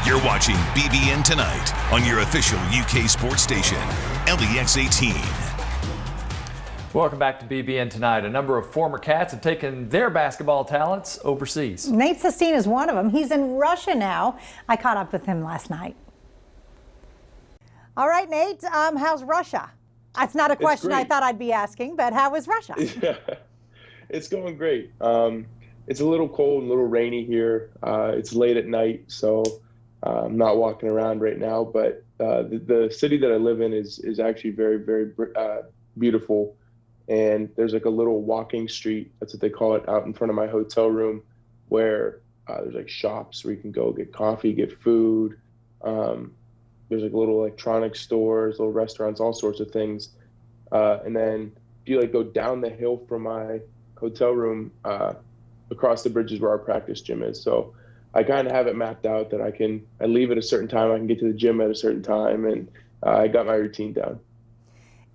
You're watching BBN Tonight on your official UK sports station, LEX 18. Welcome back to BBN Tonight. A number of former Cats have taken their basketball talents overseas. Nate Sestina is one of them. He's in Russia now. I caught up with him last night. All right, Nate, how's Russia? That's not a question I thought I'd be asking, but how is Russia? Yeah, it's going great. It's a little cold and a little rainy here. It's late at night, so I'm not walking around right now, but the city that I live in is actually very, very beautiful. And there's like a little walking street, that's what they call it, out in front of my hotel room, where there's like shops where you can go get coffee, get food. There's like little electronics stores, little restaurants, all sorts of things. And then if you like go down the hill from my hotel room, across the bridge is where our practice gym is. So I kind of have it mapped out that I leave at a certain time, I can get to the gym at a certain time, and I got my routine down.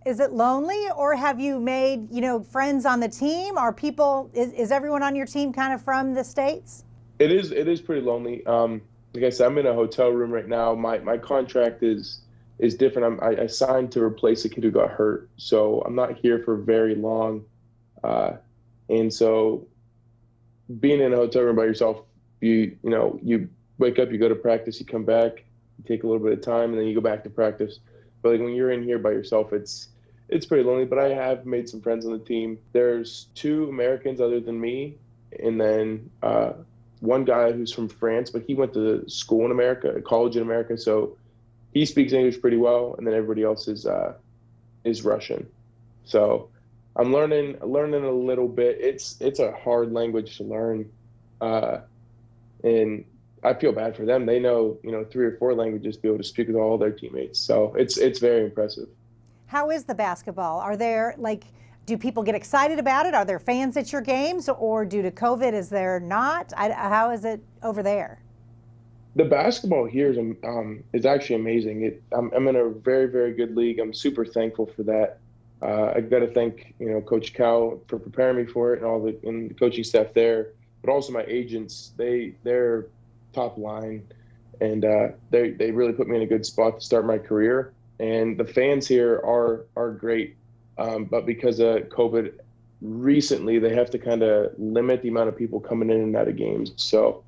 Is it lonely, or have you made, friends on the team? Are people, is everyone on your team kind of from the States? It is pretty lonely. Like I said, I'm in a hotel room right now. My contract is different. I signed to replace a kid who got hurt, so I'm not here for very long. And so being in a hotel room by yourself, you wake up, you go to practice, you come back, you take a little bit of time, and then you go back to practice. But like when you're in here by yourself, it's pretty lonely. But I have made some friends on the team. There's 2 Americans other than me, and then one guy who's from France, but he went to school in America, college in America, so he speaks English pretty well. And then everybody else is Russian. So I'm learning a little bit. It's a hard language to learn, and I feel bad for them. They know 3 or 4 languages to be able to speak with all their teammates. So it's very impressive. How is the basketball? Are there do people get excited about it? Are there fans at your games, or due to COVID, is there not? How is it over there? The basketball here is actually amazing. I'm in a very, very good league. I'm super thankful for that. I got to thank Coach Cal for preparing me for it, and the coaching staff there, but also my agents. They're top line, and they really put me in a good spot to start my career. And the fans here are great, but because of COVID recently, they have to kind of limit the amount of people coming in and out of games. So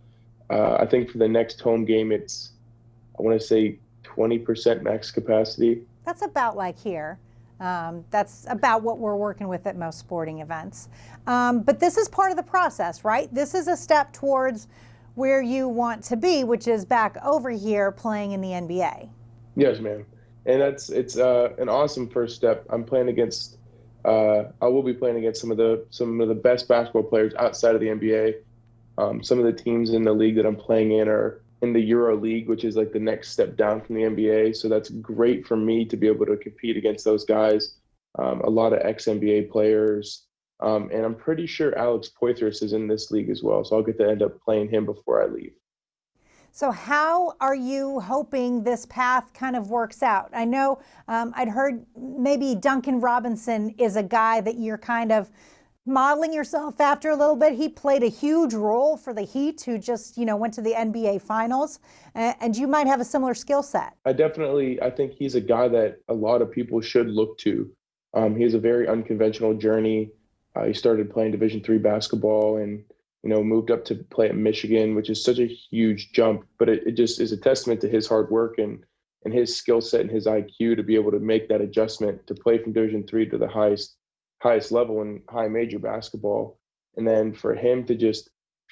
I think for the next home game, I want to say 20% max capacity. That's about like here. That's about what we're working with at most sporting events. But this is part of the process, right? This is a step towards where you want to be, which is back over here playing in the NBA. Yes, ma'am. And it's an awesome first step. I will be playing against some of the best basketball players outside of the NBA. Some of the teams in the league that I'm playing in are in the Euro League, which is like the next step down from the NBA. So that's great for me to be able to compete against those guys. A lot of ex-NBA players. And I'm pretty sure Alex Poitras is in this league as well. So I'll get to end up playing him before I leave. So how are you hoping this path kind of works out? I know I'd heard maybe Duncan Robinson is a guy that you're kind of modeling yourself after a little bit. He played a huge role for the Heat, who just, went to the NBA Finals. And you might have a similar skill set. I think he's a guy that a lot of people should look to. He has a very unconventional journey. He started playing Division III basketball and moved up to play at Michigan, which is such a huge jump, but it just is a testament to his hard work and his skill set and his IQ to be able to make that adjustment to play from Division III to the highest level in high major basketball. And then for him to just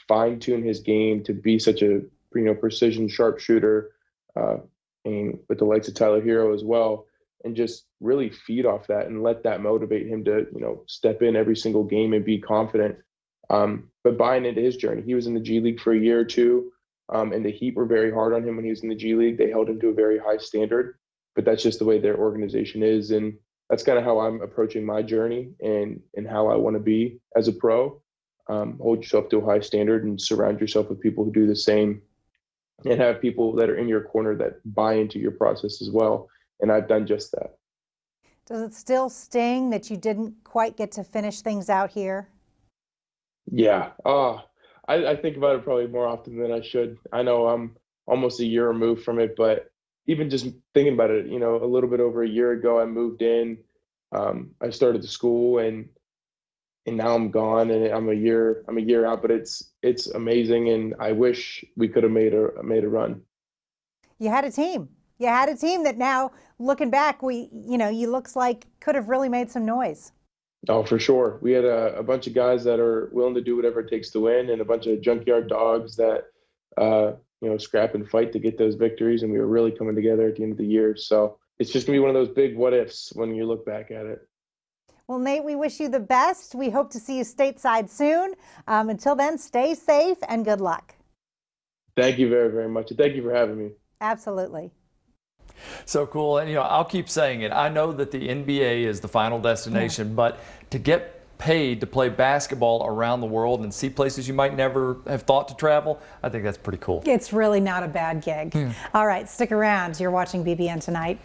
fine tune his game to be such a, precision sharpshooter, and with the likes of Tyler Hero as well, and just really feed off that and let that motivate him to, step in every single game and be confident. But buying into his journey, he was in the G League for a year or two, and the Heat were very hard on him when he was in the G League. They held him to a very high standard, but that's just the way their organization is. And that's kind of how I'm approaching my journey and how I want to be as a pro. Hold yourself to a high standard and surround yourself with people who do the same, and have people that are in your corner that buy into your process as well. And I've done just that. Does it still sting that you didn't quite get to finish things out here? Yeah. I think about it probably more often than I should. I know I'm almost a year removed from it. But even just thinking about it, a little bit over a year ago, I moved in. I started the school, and now I'm gone, and I'm a year out. But it's amazing, and I wish we could have made a run. You had a team. You had a team that now, looking back, you looks like could have really made some noise. Oh, for sure. We had a bunch of guys that are willing to do whatever it takes to win, and a bunch of junkyard dogs that scrap and fight to get those victories. And we were really coming together at the end of the year. So it's just gonna be one of those big what ifs when you look back at it. Well, Nate, we wish you the best. We hope to see you stateside soon. Until then, stay safe and good luck. Thank you very, very much. And thank you for having me. Absolutely. So cool. And, I'll keep saying it. I know that the NBA is the final destination, but to get paid to play basketball around the world and see places you might never have thought to travel, I think that's pretty cool. It's really not a bad gig. All right, stick around. You're watching BBN Tonight.